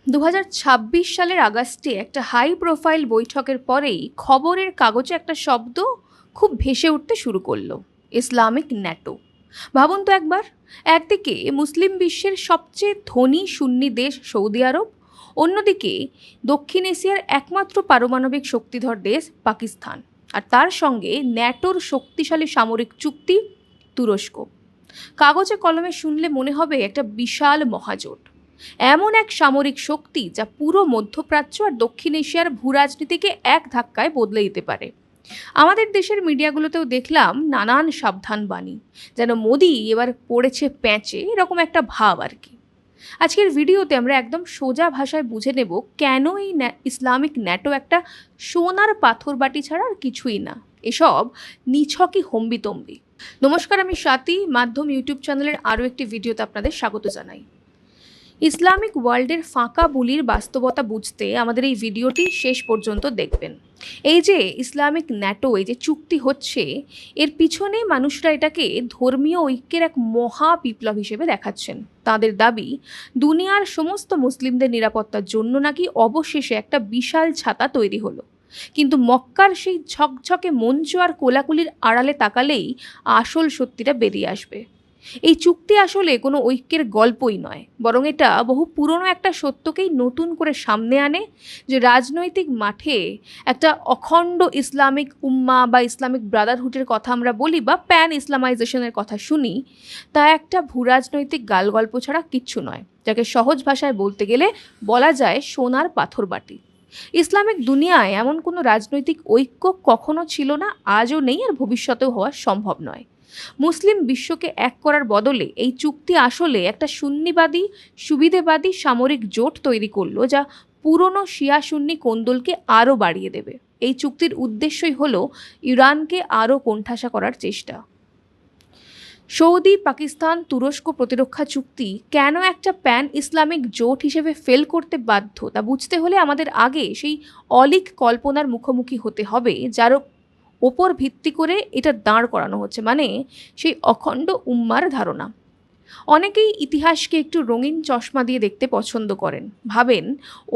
2026 সালের আগস্টে একটা হাই প্রোফাইল বৈঠকের পরেই খবরের কাগজে একটা শব্দ খুব ভেসে উঠতে শুরু করলো, ইসলামিক ন্যাটো। ভাবুন তো একবার, একদিকে মুসলিম বিশ্বের সবচেয়ে ধনী সুন্নি দেশ সৌদি আরব, অন্যদিকে দক্ষিণ এশিয়ার একমাত্র পারমাণবিক শক্তিধর দেশ পাকিস্তান, আর তার সঙ্গে ন্যাটোর শক্তিশালী সামরিক চুক্তি তুরস্ক। কাগজে কলমে শুনলে মনে হবে একটা বিশাল মহাজোট, এমন এক সামরিক শক্তি যা পুরো মধ্যপ্রাচ্য আর দক্ষিণ এশিয়ার ভূরাজনীতিকে এক ধাক্কায় বদলে দিতে পারে। আমাদের দেশের মিডিয়াগুলোতেও দেখলাম নানান সাবধান বাণী, যেন মোদি এবার পড়েছে প্যাঁচে, এরকম একটা ভাব আর কি। আজকের ভিডিওতে আমরা একদম সোজা ভাষায় বুঝে নেব কেন এই ইসলামিক ন্যাটো একটা সোনার পাথর বাটি ছাড়া আর কিছুই না, এসব নিছকই হম্বিতম্বি। নমস্কার, আমি স্বাতি, মাধ্যম ইউটিউব চ্যানেলের আরও একটি ভিডিওতে আপনাদের স্বাগত জানাই। ইসলামিক ওয়ার্ল্ডের ফাঁকা বুলির বাস্তবতা বুঝতে আমাদের এই ভিডিওটি শেষ পর্যন্ত দেখবেন। এই যে ইসলামিক ন্যাটো, এই যে চুক্তি হচ্ছে, এর পিছনে মানুষরা এটাকে ধর্মীয় ঐক্যের এক মহা বিপ্লব হিসেবে দেখাচ্ছেন। তাদের দাবি, দুনিয়ার সমস্ত মুসলিমদের নিরাপত্তার জন্য নাকি অবশেষে একটা বিশাল ছাতা তৈরি হলো। কিন্তু মক্কার সেই ঝকঝকে মঞ্চ আর কোলাকুলির আড়ালে তাকালেই আসল সত্যিটা বেরিয়ে আসবে। এই চুক্তি আসলে কোনো ঐক্যের গল্পই নয়, বরং এটা বহু পুরনো একটা সত্যকেই নতুন করে সামনে আনে, যে রাজনৈতিক মাঠে একটা অখণ্ড ইসলামিক উম্মা বা ইসলামিক ব্রাদারহুডের কথা আমরা বলি বা প্যান ইসলামাইজেশনের কথা শুনি, তা একটা ভূরাজনৈতিক গালগল্প ছাড়া কিচ্ছু নয়, যাকে সহজ ভাষায় বলতে গেলে বলা যায় সোনার পাথর বাটি। ইসলামিক দুনিয়ায় এমন কোনো রাজনৈতিক ঐক্য কখনো ছিল না, আজও নেই, আর ভবিষ্যতেও হওয়া সম্ভব নয়। মুসলিম বিশ্বকে এক করার বদলে এই চুক্তি আসলে একটা সুন্নিবাদী সুবিধেবাদী সামরিক জোট তৈরি করলো, যা পুরনো শিয়া সুন্নি কোন্দলকে আরও বাড়িয়ে দেবে। এই চুক্তির উদ্দেশ্যই হলো ইরানকে আরও কোণঠাসা করার চেষ্টা। সৌদি, পাকিস্তান, তুরস্ক প্রতিরক্ষা চুক্তি কেন একটা প্যান ইসলামিক জোট হিসেবে ফেল করতে বাধ্য, তা বুঝতে হলে আমাদের আগে সেই অলীক কল্পনার মুখোমুখি হতে হবে, যার ওপর ভিত্তি করে এটা দাঁড় করানো হচ্ছে, মানে সেই অখণ্ড উম্মার ধারণা। অনেকেই ইতিহাসকে একটু রঙিন চশমা দিয়ে দেখতে পছন্দ করেন, ভাবেন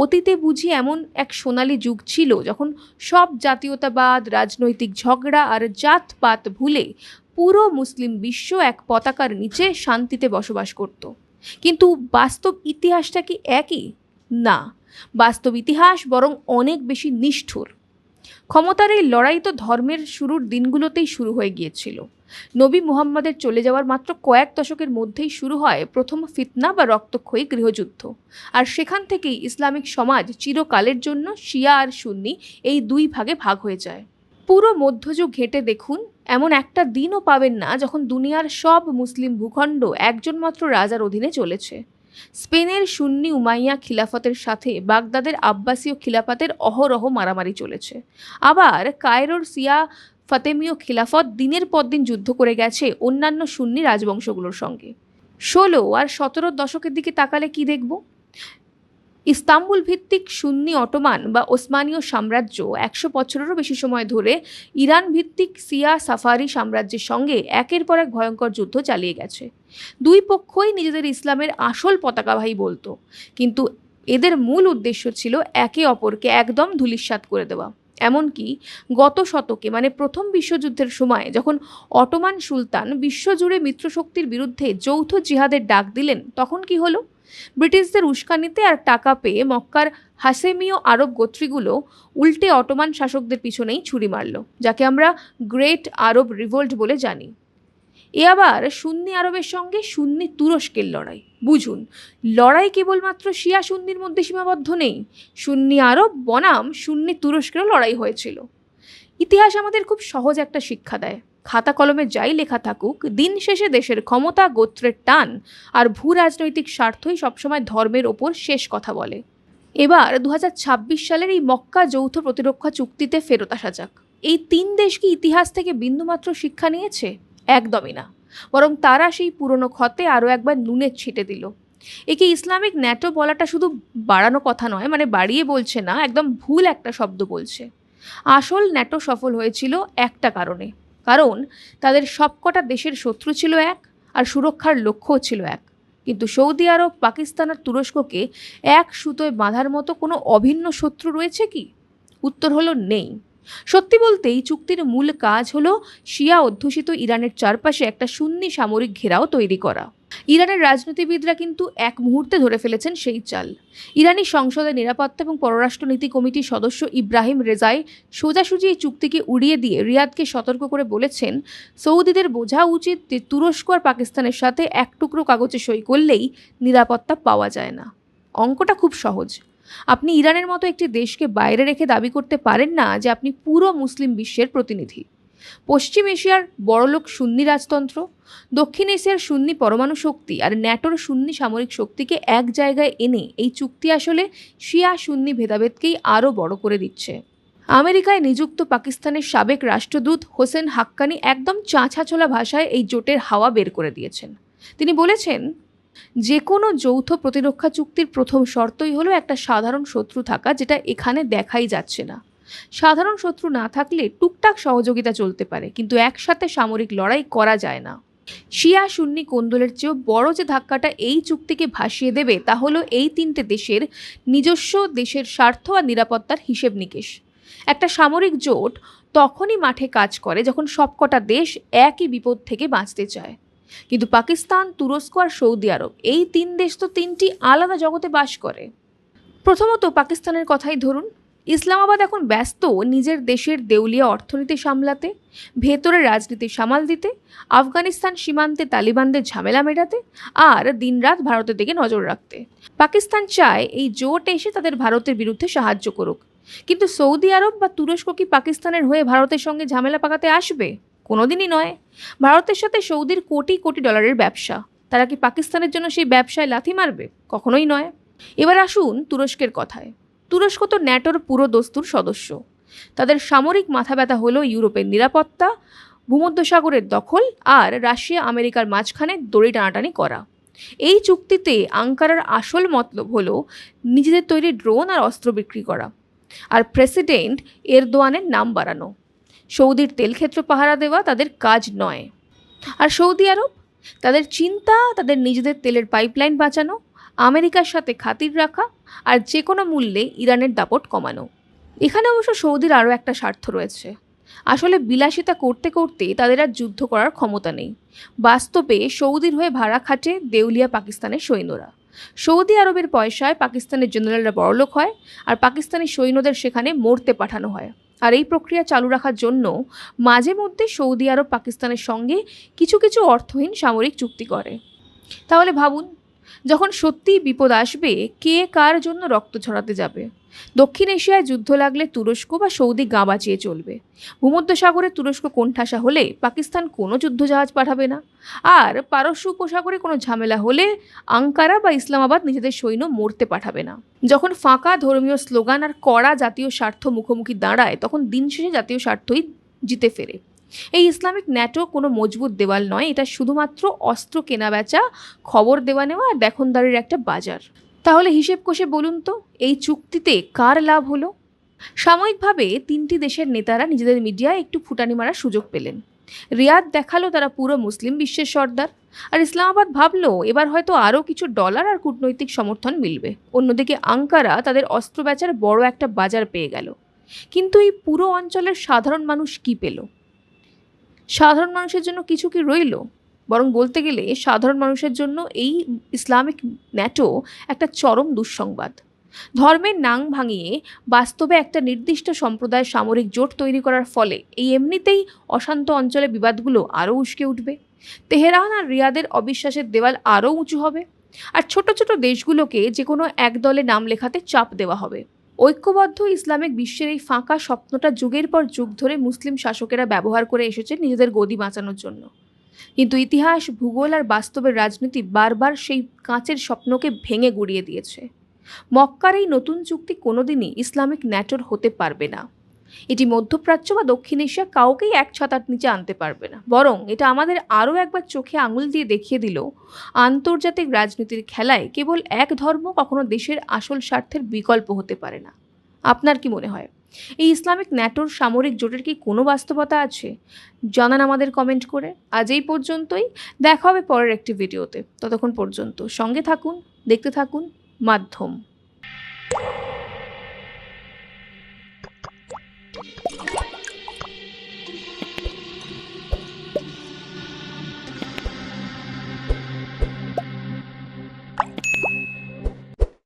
অতীতে বুঝি এমন এক সোনালী যুগ ছিল যখন সব জাতীয়তাবাদ, রাজনৈতিক ঝগড়া আর জাতপাত ভুলে পুরো মুসলিম বিশ্ব এক পতাকার নিচে শান্তিতে বসবাস করত। কিন্তু বাস্তব ইতিহাসটা কি একই? না, বাস্তব ইতিহাস বরং অনেক বেশি নিষ্ঠুর। ক্ষমতার এই লড়াই তো ধর্মের শুরুর দিনগুলোতেই শুরু হয়ে গিয়েছিল। নবী মুহাম্মদের চলে যাওয়ার মাত্র কয়েক দশকের মধ্যেই শুরু হয় প্রথম ফিতনা বা রক্তক্ষয়ী গৃহযুদ্ধ, আর সেখান থেকেই ইসলামিক সমাজ চিরকালের জন্য শিয়া আর সুন্নি এই দুই ভাগে ভাগ হয়ে যায়। পুরো মধ্যযুগ ঘেঁটে দেখুন, এমন একটা দিনও পাবেন না যখন দুনিয়ার সব মুসলিম ভূখণ্ড একজন মাত্র রাজার অধীনে চলেছে। স্পেনের সুন্নি উমাইয়া খিলাফতের সাথে বাগদাদের আব্বাসীয় খিলাফতের অহরহ মারামারি চলেছে। আবার কায়রোর সিয়া ফাতেমীয় খিলাফত দিনের পর দিন যুদ্ধ করে গেছে অন্যান্য সুন্নি রাজবংশগুলোর সঙ্গে। 16 আর 17 দশকের দিকে তাকালে কি দেখব? ইস্তাম্বুল ভিত্তিক সুন্নি অটোমান বা ওসমানীয় সাম্রাজ্য 100 বছরেরও বেশি সময় ধরে ইরান ভিত্তিক সিয়া সাফারি সাম্রাজ্যের সঙ্গে একের পর এক ভয়ঙ্কর যুদ্ধ চালিয়ে গেছে। দুই পক্ষই নিজেদের ইসলামের আসল পতাকাবাহী বলতো, কিন্তু এদের মূল উদ্দেশ্য ছিল একে অপরকে একদম ধূলিসাৎ করে দেওয়া। এমনকি গত শতকে, মানে প্রথম বিশ্বযুদ্ধের সময়, যখন অটোমান সুলতান বিশ্বজুড়ে মিত্রশক্তির বিরুদ্ধে যৌথ জিহাদের ডাক দিলেন, তখন কি হলো? ব্রিটিশদের উস্কানিতে আর টাকা পেয়ে মক্কার হাসেমীয় আরব গোত্রীগুলো উল্টে অটোমান শাসকদের পিছনেই ছুরি মারল, যাকে আমরা গ্রেট আরব রিভোল্ট বলে জানি। এ আবার সুন্নি আরবের সঙ্গে সুন্নি তুরস্কের লড়াই। বুঝুন, লড়াই কেবলমাত্র শিয়া সুন্নির মধ্যে সীমাবদ্ধ নেই, সুন্নি আরব বনাম সুন্নি তুরস্কেরও লড়াই হয়েছিল। ইতিহাস আমাদের খুব সহজ একটা শিক্ষা দেয়, খাতা কলমে যাই লেখা থাকুক, দিন শেষে দেশের ক্ষমতা, গোত্রের টান আর ভূ রাজনৈতিক স্বার্থই সবসময় ধর্মের ওপর শেষ কথা বলে। এবার 2026 সালের এই মক্কা যৌথ প্রতিরক্ষা চুক্তিতে ফেরত আসা যাক। এই তিন দেশ কি ইতিহাস থেকে বিন্দুমাত্র শিক্ষা নিয়েছে? একদমই না, বরং তারা সেই পুরনো ক্ষতে আরও একবার নুনের ছিটে দিল। একে ইসলামিক ন্যাটো বলাটা শুধু বাড়ানো কথা নয়, মানে বাড়িয়ে বলছে না, একদম ভুল একটা শব্দ বলছে। আসল ন্যাটো সফল হয়েছিল একটা কারণে, কারণ তাদের সবকটা দেশের শত্রু ছিল এক, আর সুরক্ষার লক্ষ্যও ছিল এক, কিন্তু সৌদি আরব, পাকিস্তান আর তুরস্ককে এক সুতোয় বাঁধার মতো কোনো অভিন্ন শত্রু রয়েছে কি? উত্তর হলো নেই। সত্যি বলতে এই চুক্তির মূল কাজ হলো শিয়া অধ্যুষিত ইরানের চারপাশে একটা সুন্নি সামরিক ঘেরাও তৈরি করা। ইরানের রাজনীতিবিদরা কিন্তু এক মুহূর্তে ধরে ফেলেছেন সেই চাল। ইরানি সংসদের নিরাপত্তা এবং পররাষ্ট্রনীতি কমিটির সদস্য ইব্রাহিম রেজাই সোজাসুজি এই চুক্তিকে উড়িয়ে দিয়ে রিয়াদকে সতর্ক করে বলেছেন, সৌদিদের বোঝা উচিত যে তুরস্ক আর পাকিস্তানের সাথে এক টুকরো কাগজে সই করলেই নিরাপত্তা পাওয়া যায় না। অঙ্কটা খুব সহজ। আপনি ইরানের মতো একটি দেশকে বাইরে রেখে দাবি করতে পারেন না যে আপনি পুরো মুসলিম বিশ্বের প্রতিনিধি। পশ্চিম এশিয়ার বড়লোক সুন্নি রাজতন্ত্র, দক্ষিণ এশিয়ার সুন্নি পরমাণু শক্তি আর ন্যাটোর সুন্নি সামরিক শক্তিকে এক জায়গায় এনে এই চুক্তি আসলে শিয়া সুন্নি ভেদাভেদকেই আরও বড় করে দিচ্ছে। আমেরিকায় নিযুক্ত পাকিস্তানের সাবেক রাষ্ট্রদূত হোসেন হাক্কানি একদম চাঁছাছোলা ভাষায় এই জোটের হাওয়া বের করে দিয়েছেন। তিনি বলেছেন, যে কোনো যৌথ প্রতিরক্ষা চুক্তির প্রথম শর্তই হলো একটা সাধারণ শত্রু থাকা, যেটা এখানে দেখাই যাচ্ছে না। সাধারণ শত্রু না থাকলে টুকটাক সহযোগিতা চলতে পারে, কিন্তু একসাথে সামরিক লড়াই করা যায় না। শিয়া সুন্নি কোন্দলের চেয়েও বড় যে ধাক্কাটা এই চুক্তিকে ভাসিয়ে দেবে তা হলো এই তিনটে দেশের নিজস্ব দেশের স্বার্থ আর নিরাপত্তার হিসেব নিকেশ। একটা সামরিক জোট তখনই মাঠে কাজ করে যখন সবকটা দেশ একই বিপদ থেকে বাঁচতে চায়। কিন্তু পাকিস্তান, তুরস্ক আর সৌদি আরব, এই তিন দেশ তো তিনটি আলাদা জগতে বাস করে। প্রথমত পাকিস্তানের কথাই ধরুন। ইসলামাবাদ এখন ব্যস্ত নিজের দেশের দেউলিয়া অর্থনীতি সামলাতে, ভেতরের রাজনীতি সামাল দিতে, আফগানিস্তান সীমান্তে তালিবানদের ঝামেলা মেটাতে আর দিনরাত ভারতের দিকে নজর রাখতে। পাকিস্তান চায় এই জোট এসে তাদের ভারতের বিরুদ্ধে সাহায্য করুক, কিন্তু সৌদি আরব বা তুরস্ক কি পাকিস্তানের হয়ে ভারতের সঙ্গে ঝামেলা পাকাতে আসবে? কোনোদিনই নয়। ভারতের সাথে সৌদির কোটি কোটি ডলারের ব্যবসা, তারা কি পাকিস্তানের জন্য সেই ব্যবসায় লাথি মারবে? কখনোই নয়। এবার আসুন তুরস্কের কথায়। তুরস্ক তো ন্যাটোর পুরো দস্তুর সদস্য। তাদের সামরিক মাথা ব্যথা হলো ইউরোপের নিরাপত্তা, ভূমধ্যসাগরের দখল আর রাশিয়া আমেরিকার মাঝখানে দড়ি টানাটানি করা। এই চুক্তিতে আঙ্কারার আসল মতলব হলো নিজেদের তৈরি ড্রোন আর অস্ত্র বিক্রি করা আর প্রেসিডেন্ট এরদোয়ানের নাম বাড়ানো। সৌদির তেলক্ষেত্র পাহারা দেওয়া তাদের কাজ নয়। আর সৌদি আরব, তাদের চিন্তা তাদের নিজেদের তেলের পাইপলাইন বাঁচানো, আমেরিকার সাথে খাতির রাখা আর যে কোনো মূল্যে ইরানের দাপট কমানো। এখানে অবশ্য সৌদির আরও একটা স্বার্থ রয়েছে। আসলে বিলাসিতা করতে করতে তাদের আর যুদ্ধ করার ক্ষমতা নেই। বাস্তবে সৌদির হয়ে ভাড়া খাটে দেউলিয়া পাকিস্তানের সৈন্যরা। সৌদি আরবের পয়সায় পাকিস্তানের জেনারেলরা বড়লোক হয় আর পাকিস্তানি সৈন্যদের সেখানে মরতে পাঠানো হয়। আর এই প্রক্রিয়া চালু রাখার জন্য মাঝে মধ্যে সৌদি আরব পাকিস্তানের সঙ্গে কিছু কিছু অর্থহীন সামরিক চুক্তি করে। তাহলে ভাবুন, যখন সত্যিই বিপদ আসবে, কে কার জন্য রক্ত ঝরাতে যাবে? দক্ষিণ এশিয়ায় যুদ্ধ লাগলে তুরস্ক বা সৌদি গা বাঁচিয়ে চলবে। ভূমধ্যসাগরে তুরস্ক কোণঠাসা হলে পাকিস্তান কোনো যুদ্ধজাহাজ পাঠাবে না। আর পারস্য উপসাগরে কোনো ঝামেলা হলে আঙ্কারা বা ইসলামাবাদ নিজেদের সৈন্য মরতে পাঠাবে না। যখন ফাঁকা ধর্মীয় স্লোগান আর কড়া জাতীয় স্বার্থ মুখোমুখি দাঁড়ায়, তখন দিন শেষে জাতীয় স্বার্থই জিতে ফেরে। এই ইসলামিক ন্যাটো কোনো মজবুত দেওয়াল নয়, এটা শুধুমাত্র অস্ত্র কেনা বেচা, খবর দেওয়া নেওয়া আর দেখনদারির একটা বাজার। তাহলে হিসেব কষে বলুন তো, এই চুক্তিতে কার লাভ হলো? সাময়িকভাবে তিনটি দেশের নেতারা নিজেদের মিডিয়ায় একটু ফুটানি মারার সুযোগ পেলেন। রিয়াদ দেখালো তারা পুরো মুসলিম বিশ্বের সর্দার, আর ইসলামাবাদ ভাবলো এবার হয়তো আরও কিছু ডলার আর কূটনৈতিক সমর্থন মিলবে। অন্যদিকে আঙ্কারা তাদের অস্ত্র বেচার বড় একটা বাজার পেয়ে গেল। কিন্তু এই পুরো অঞ্চলের সাধারণ মানুষ কি পেল? সাধারণ মানুষের জন্য কিছু কি রইল? বরং বলতে গেলে সাধারণ মানুষের জন্য এই ইসলামিক ন্যাটো একটা চরম দুঃসংবাদ। ধর্মের নাং ভাঙিয়ে বাস্তবে একটা নির্দিষ্ট সম্প্রদায়ের সামরিক জোট তৈরি করার ফলে এই এমনিতেই অশান্ত অঞ্চলে বিবাদগুলো আরও উস্কে উঠবে। তেহরান আর রিয়াদের অবিশ্বাসের দেওয়াল আরও উঁচু হবে, আর ছোট ছোট দেশগুলোকে যে কোনো এক দলে নাম লেখাতে চাপ দেওয়া হবে। ঐক্যবদ্ধ ইসলামিক বিশ্বের এই ফাঁকা স্বপ্নটা যুগের পর যুগ ধরে মুসলিম শাসকেরা ব্যবহার করে এসেছে নিজেদের গদি বাঁচানোর জন্য। কিন্তু ইতিহাস, ভূগোল আর বাস্তবের রাজনীতি বারবার সেই কাঁচের স্বপ্নকে ভেঙে গুড়িয়ে দিয়েছে। মক্কার এই নতুন চুক্তি কোনোদিনই ইসলামিক ন্যাটোর হতে পারবে না। এটি মধ্যপ্রাচ্য বা দক্ষিণ এশিয়া কাউকেই এক ছাতার নিচে আনতে পারবে না। বরং এটা আমাদের আরও একবার চোখে আঙুল দিয়ে দেখিয়ে দিল, আন্তর্জাতিক রাজনীতির খেলায় কেবল এক ধর্ম কখনো দেশের আসল স্বার্থের বিকল্প হতে পারে না। আপনার কি মনে হয় এই ইসলামিক ন্যাটোর সামরিক জোটের কি কোনো বাস্তবতা আছে? জানান আমাদের কমেন্ট করে। আজ এই পর্যন্তই, দেখা হবে পরের একটি ভিডিওতে। ততক্ষণ পর্যন্ত সঙ্গে থাকুন, দেখতে থাকুন মাধ্যম।